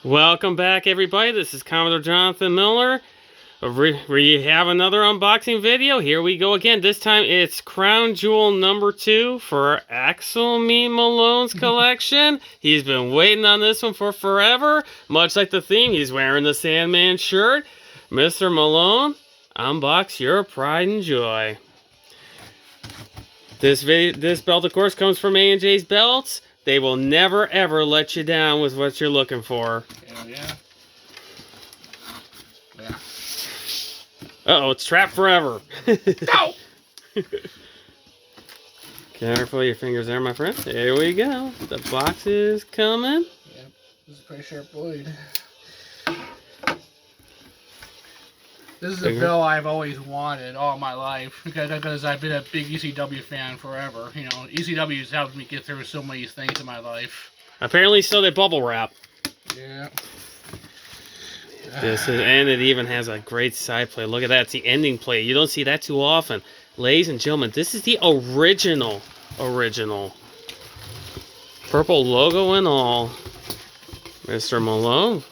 Welcome back, everybody. This is Commodore Jonathan Miller. We have another unboxing video. Here we go again. This time it's Crown Jewel number 2 for Axel Mean Malone's collection. He's been waiting on this one for forever. Much like the theme, he's wearing the Sandman shirt. Mr. Malone, unbox your pride and joy. This belt, of course, comes from A&J's Belts. They will never, ever let you down with what you're looking for. Hell yeah. Yeah. Uh-oh, it's trapped forever. No! Careful your fingers there, my friend. There we go. The box is coming. Yep, this is a pretty sharp blade. This is a belt I've always wanted all my life because I've been a big ECW fan forever. You know, ECW's helped me get through so many things in my life. Apparently so they bubble wrap. Yeah. And it even has a great side plate. Look at that. It's the ending plate. You don't see that too often. Ladies and gentlemen, this is the original. Purple logo and all. Mr. Malone,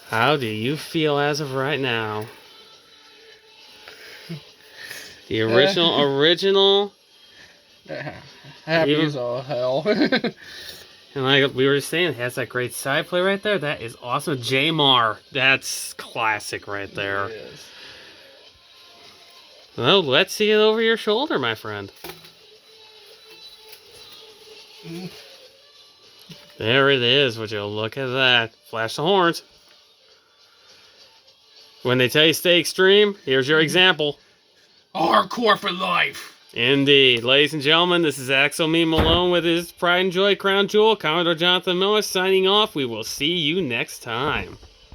how do you feel as of right now? The original. Happy as all hell. And like we were just saying, it has that great side play right there. That is awesome. J-Mar. That's classic right there. It is. Well, let's see it over your shoulder, my friend. There it is. Would you look at that? Flash the horns. When they tell you stay extreme, here's your example. Hardcore for life. Indeed. Ladies and gentlemen, this is Axel Mean Malone with his Pride and Joy Crown Jewel. Commodore Jonathan Miller signing off. We will see you next time.